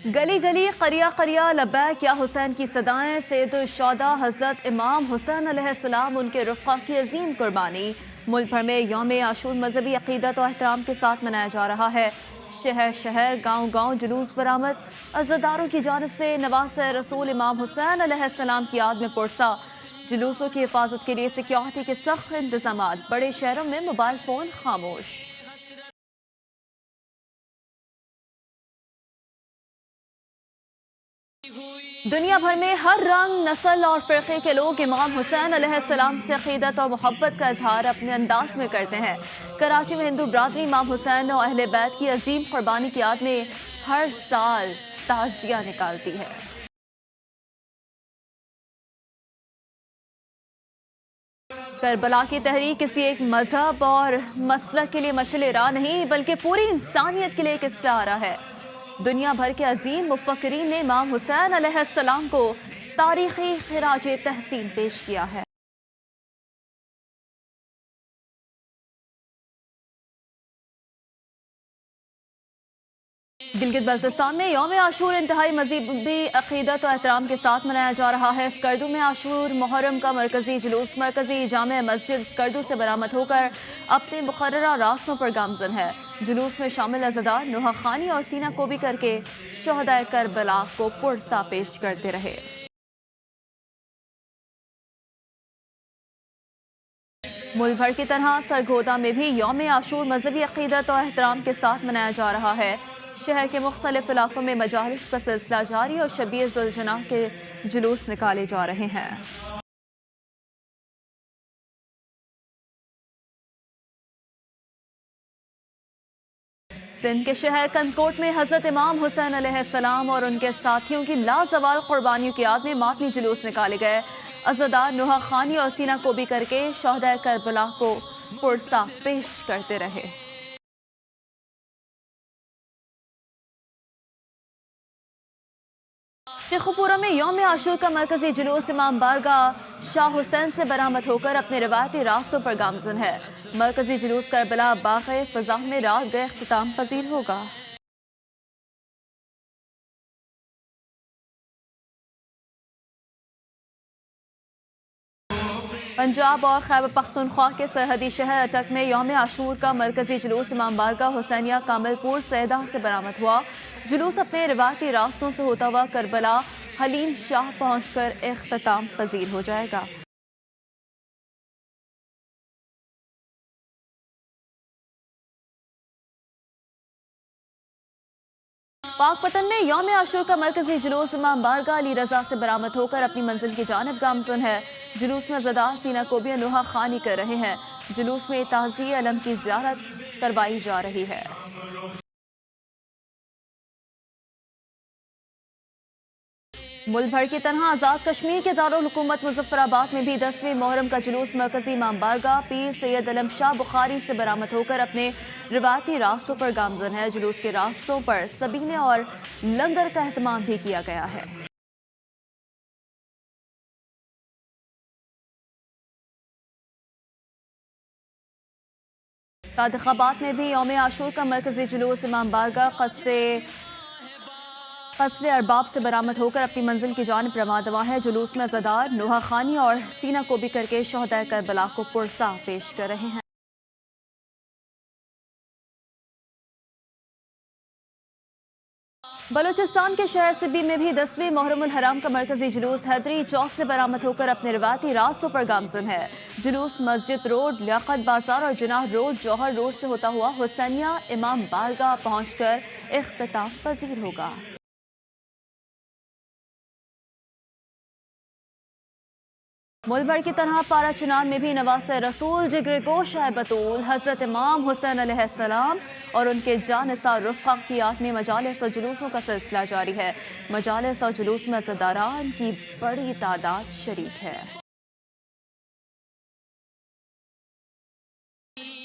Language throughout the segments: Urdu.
گلی گلی قریہ قریہ لبیک یا حسین کی صدائیں، سید الشہداء حضرت امام حسین علیہ السلام ان کے رفقا کی عظیم قربانی۔ ملک بھر میں یوم عاشور مذہبی عقیدت و احترام کے ساتھ منایا جا رہا ہے۔ شہر شہر گاؤں گاؤں جلوس برآمد، عزاداروں کی جانب سے نواز رسول امام حسین علیہ السلام کی یاد میں پرسا۔ جلوسوں کی حفاظت کے لیے سیکیورٹی کے سخت انتظامات، بڑے شہروں میں موبائل فون خاموش۔ دنیا بھر میں ہر رنگ، نسل اور فرقے کے لوگ امام حسین علیہ السلام سے عقیدت اور محبت کا اظہار اپنے انداز میں کرتے ہیں۔ کراچی میں ہندو برادری امام حسین اور اہل بیت کی عظیم قربانی کی یاد میں ہر سال تعزیہ نکالتی ہے۔ کربلا کی تحریک کسی ایک مذہب اور مسلک کے لیے مشعل راہ نہیں، بلکہ پوری انسانیت کے لیے ایک استعارہ ہے۔ دنیا بھر کے عظیم مفکرین نے امام حسین علیہ السلام کو تاریخی خراج تحسین پیش کیا ہے۔ گلگت بلتستان میں یوم عاشور انتہائی مذہبی عقیدت و احترام کے ساتھ منایا جا رہا ہے۔ اسکردو میں عاشور محرم کا مرکزی جلوس مرکزی جامع مسجد اسکردو سے برآمد ہو کر اپنے مقررہ راستوں پر گامزن ہے۔ جلوس میں شامل عزادار نوحہ خوانی اور سینہ کوبی کر کے شہدائے کربلا کو پرسا پیش کرتے رہے۔ ملک بھر کی طرح سرگودا میں بھی یوم عاشور مذہبی عقیدت اور احترام کے ساتھ منایا جا رہا ہے۔ شہر کے مختلف علاقوں میں مجالس کا سلسلہ جاری اور شبیہ ذوالجناح کے جلوس نکالے جا رہے ہیں۔ سندھ کے شہر کنکوٹ میں حضرت امام حسین علیہ السلام اور ان کے ساتھیوں کی لازوال قربانیوں کی یاد میں ماتمی جلوس نکالے گئے۔ عزادار نوحہ خوانی اور سینہ کوبی کر کے شہدائے کربلا کو پرسا پیش کرتے رہے۔ شیخو پورہ میں یوم عاشور کا مرکزی جلوس امام بارگاہ شاہ حسین سے برآمد ہو کر اپنے روایتی راستوں پر گامزن ہے۔ مرکزی جلوس کربلا باغ فضا میں رات گئے اختتام پذیر ہوگا۔ پنجاب اور خیبر پختونخوا کے سرحدی شہر اٹک میں یوم عاشور کا مرکزی جلوس امام بارگاہ حسینیہ کامل پور سیدہ سے برآمد ہوا۔ جلوس اپنے روایتی راستوں سے ہوتا ہوا کربلا حلیم شاہ پہنچ کر اختتام پذیر ہو جائے گا۔ پاک پتن میں یوم عاشور کا مرکزی جلوس امام بارگاہ علی رضا سے برآمد ہو کر اپنی منزل کی جانب گامزن ہے۔ جلوس میں عزادار سینہ کوبی نوحہ خوانی کر رہے ہیں۔ جلوس میں تعزیہ علم کی زیارت کروائی جا رہی ہے۔ ملک بھر کی طرح آزاد کشمیر کے دارالحکومت مظفر آباد میں بھی 10ویں محرم کا جلوس مرکزی امام بارگاہ پیر سید علم شاہ بخاری سے برآمد ہو کر اپنے روایتی راستوں پر گامزن ہے۔ جلوس کے راستوں پر سبینے اور لنگر کا اہتمام بھی کیا گیا ہے۔ صادق آباد میں بھی یوم عاشور کا مرکزی جلوس امام بارگاہ قصر ارباب سے برآمد ہو کر اپنی منزل کی جانب رواں ہے۔ جلوس میں عزادار نوحہ خوانی اور سینہ کوبی کر کے شہدائے کربلا کو پرسا پیش کر رہے ہیں۔ بلوچستان کے شہر سبی میں بھی 10ویں محرم الحرام کا مرکزی جلوس حیدری چوک سے برآمد ہو کر اپنے روایتی راستوں پر گامزن ہے۔ جلوس مسجد روڈ، لیاقت بازار اور جناح روڈ، جوہر روڈ سے ہوتا ہوا حسینیہ امام بارگاہ پہنچ کر اختتام پذیر ہوگا۔ ملک بھر کی طرح پارا چنار میں بھی نواز رسول جگر گوش بطول حضرت امام حسین علیہ السلام اور ان کے جانثار رفقا کی یاد میں مجالس اور جلوسوں کا سلسلہ جاری ہے۔ مجالس اور جلوس میں عزاداران کی بڑی تعداد شریک ہے۔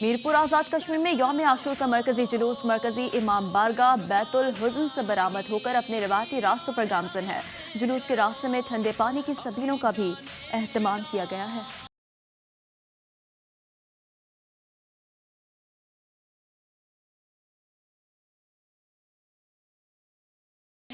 میرپور آزاد کشمیر میں یوم عاشور کا مرکزی جلوس مرکزی امام بارگاہ بیت الحزن سے برآمد ہو کر اپنے روایتی راستوں پر گامزن ہے۔ جلوس کے راستے میں ٹھنڈے پانی کی سبیلوں کا بھی اہتمام کیا گیا ہے۔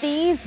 30